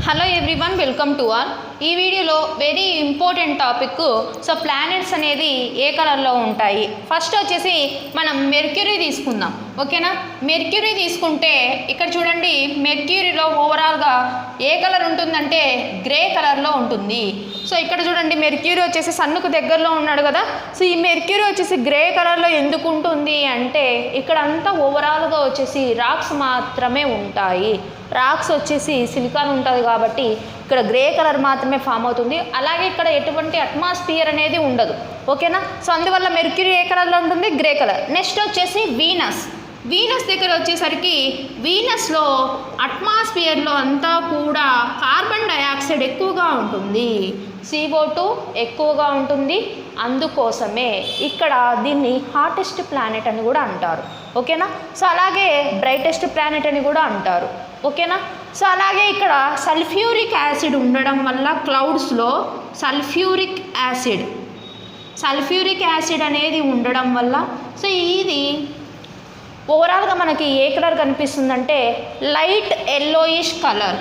Hello everyone, welcome to all. ఈ వీడియోలో very important topic. So planets అనేది ఏ కలర్లో ఉంటాయి. ఫస్ట్ వచ్చేసి మనం మెర్క్యూరీ తీసుకుందాం, ఓకేనా. మెర్క్యూరీ తీసుకుంటే ఇక్కడ చూడండి, మెర్క్యూరీలో ఓవరాల్గా ఏ కలర్ ఉంటుందంటే గ్రే కలర్లో ఉంటుంది. సో ఇక్కడ చూడండి, మెర్క్యూరీ వచ్చేసి సన్నుకు దగ్గరలో ఉన్నాడు కదా. సో ఈ మెర్క్యూరీ వచ్చేసి గ్రే కలర్లో ఎందుకు ఉంటుంది అంటే ఇక్కడ అంతా ఓవరాల్గా వచ్చేసి రాక్స్ మాత్రమే ఉంటాయి. రాక్స్ వచ్చేసి సిలికాన్ ఉంటుంది కాబట్టి ఇక్కడ గ్రే కలర్ మాత్రమే ఫామ్ అవుతుంది. అలాగే ఇక్కడ ఎటువంటి అట్మాస్ఫియర్ అనేది ఉండదు, ఓకేనా. సో అందువల్ల మెర్క్యూరీ ఏ కలర్లో ఉంటుంది, గ్రే కలర్. నెక్స్ట్ వచ్చేసి వీనస్ దగ్గర వచ్చేసరికి వీనస్లో అట్మాస్ఫియర్లో అంతా కూడా కార్బన్ డయాక్సైడ్ ఎక్కువగా ఉంటుంది, CO2 ఎక్కువగా ఉంటుంది. అందుకోసమే ఇక్కడ దీన్ని హాటెస్ట్ ప్లానెట్ అని కూడా అంటారు, ఓకేనా. సో అలాగే బ్రైటెస్ట్ ప్లానెట్ అని కూడా అంటారు, ఓకేనా. సో అలాగే ఇక్కడ సల్ఫ్యూరిక్ యాసిడ్ ఉండడం వల్ల క్లౌడ్స్లో సల్ఫ్యూరిక్ యాసిడ్ అనేది ఉండడం వల్ల సో ఇది ఓవరాల్గా మనకి ఏ కలర్ కనిపిస్తుందంటే light yellowish colour,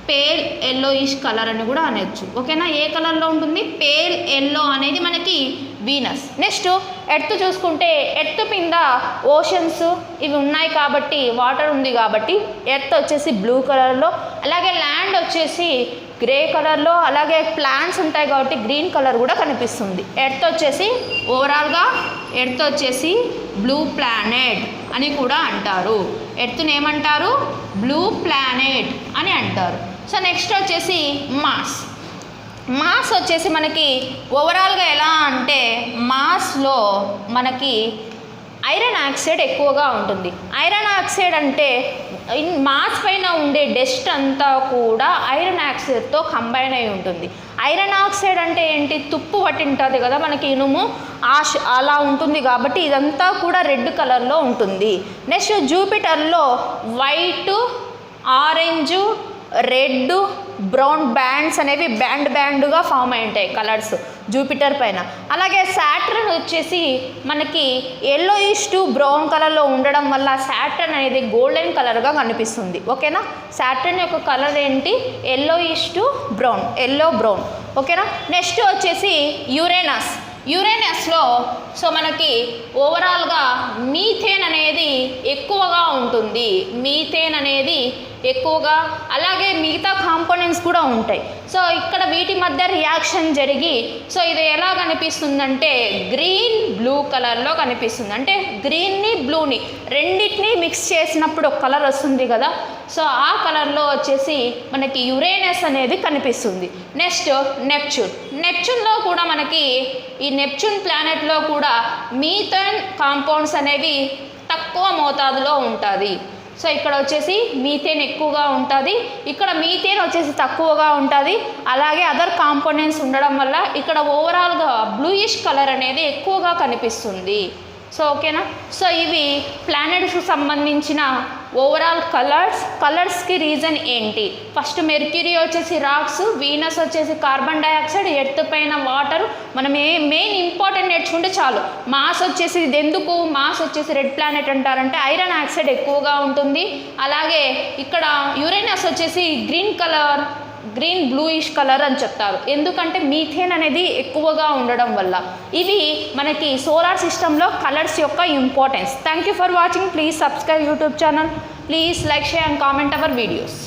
pale yellowish colour అని కూడా అనొచ్చు, ఓకేనా. ఏ కలర్లో ఉంటుంది, పేల్ ఎల్లో అనేది మనకి వీనస్. నెక్స్ట్ ఎర్త్ చూసుకుంటే ఎర్త్ కింద ఓషన్స్ ఇవి ఉన్నాయి కాబట్టి, వాటర్ ఉంది కాబట్టి ఎర్త్ వచ్చేసి బ్లూ కలర్లో, అలాగే ల్యాండ్ వచ్చేసి గ్రే కలర్లో, అలాగే ప్లాంట్స్ ఉంటాయి కాబట్టి గ్రీన్ కలర్ కూడా కనిపిస్తుంది. ఎర్త్ వచ్చేసి ఓవరాల్గా ఎర్త్ వచ్చేసి బ్లూ ప్లానెట్ అని కూడా అంటారు. ఎర్త్ని ఏమంటారు, బ్లూ ప్లానెట్ అని అంటారు. సో నెక్స్ట్ వచ్చేసి మాస్ వచ్చేసి మనకి ఓవరాల్గా ఎలా అంటే మాస్లో మనకి ఐరన్ ఆక్సైడ్ ఎక్కువగా ఉంటుంది. ఐరన్ ఆక్సైడ్ అంటే మాస్ పైన ఉండే డస్ట్ అంతా కూడా ఐరన్ ఆక్సైడ్తో కంబైన్ అయి ఉంటుంది. ఐరన్ ఆక్సైడ్ అంటే ఏంటి, తుప్పు పట్టి ఉంటుంది కదా మనకి, ఇనుము అలా ఉంటుంది కాబట్టి ఇదంతా కూడా రెడ్ కలర్లో ఉంటుంది. నెక్స్ట్ జూపిటర్లో white, orange, red, brown bands అనేవి బ్యాండ్గా ఫామ్ అయి ఉంటాయి కలర్స్ జూపిటర్ పైన. అలాగే సాటర్న్ వచ్చేసి మనకి ఎల్లోయిష్ టు బ్రౌన్ కలర్లో ఉండడం వల్ల సాటర్న్ అనేది గోల్డెన్ కలర్గా కనిపిస్తుంది, ఓకేనా. సాటర్న్ యొక్క కలర్ ఏంటి, yellowish to brown, yellow brown, ఓకేనా. నెక్స్ట్ వచ్చేసి యురేనస్లో సో మనకి ఓవరాల్గా మీథేన్ అనేది ఎక్కువగా ఉంటుంది, అలాగే మిగతా కాంపోనెంట్స్ కూడా ఉంటాయి. సో ఇక్కడ వీటి మధ్య రియాక్షన్ జరిగి సో ఇది ఎలా కనిపిస్తుందంటే గ్రీన్ బ్లూ కలర్లో కనిపిస్తుంది. అంటే గ్రీన్ని బ్లూని రెండింటినీ మిక్స్ చేసినప్పుడు ఒక కలర్ వస్తుంది కదా. సో ఆ కలర్లో వచ్చేసి మనకి యురేనస్ అనేది కనిపిస్తుంది. నెక్స్ట్ నెప్చ్యూన్లో కూడా మనకి ఈ నెప్చ్యూన్ ప్లానెట్లో కూడా మీథేన్ కాంపౌండ్స్ అనేవి తక్కువ మోతాదులో ఉంటుంది. సో ఇక్కడ వచ్చేసి మీథేన్ ఎక్కువగా ఉంటుంది, ఇక్కడ మీథేన్ వచ్చేసి తక్కువగా ఉంటుంది. అలాగే అదర్ కాంపోనెంట్స్ ఉండడం వల్ల ఇక్కడ ఓవరాల్గా బ్లూయిష్ కలర్ అనేది ఎక్కువగా కనిపిస్తుంది. సో ఓకేనా. సో ఇవి ప్లానెట్స్కి సంబంధించిన ఓవరాల్ కలర్స్కి రీజన్ ఏంటి. ఫస్ట్ మెర్క్యూరీ వచ్చేసి రాక్స్, వీనస్ వచ్చేసి కార్బన్ డయాక్సైడ్, ఎర్త్ పైన వాటర్. మనం మెయిన్ ఇంపార్టెంట్ నేర్చుకుంటే చాలు. మాస్ వచ్చేసి ఇది ఎందుకు మాస్ వచ్చేసి రెడ్ ప్లానెట్ అంటారంటే ఐరన్ ఆక్సైడ్ ఎక్కువగా ఉంటుంది. అలాగే ఇక్కడ యురేనస్ వచ్చేసి గ్రీన్ బ్లూయిష్ కలర్ అని చెప్తారు, ఎందుకంటే మీథేన్ అనేది ఎక్కువగా ఉండడం వల్ల. ఇవి మనకి సోలార్ సిస్టంలో కలర్స్ యొక్క importance. Thank you for watching. Please subscribe YouTube channel. Please like, share and comment our videos.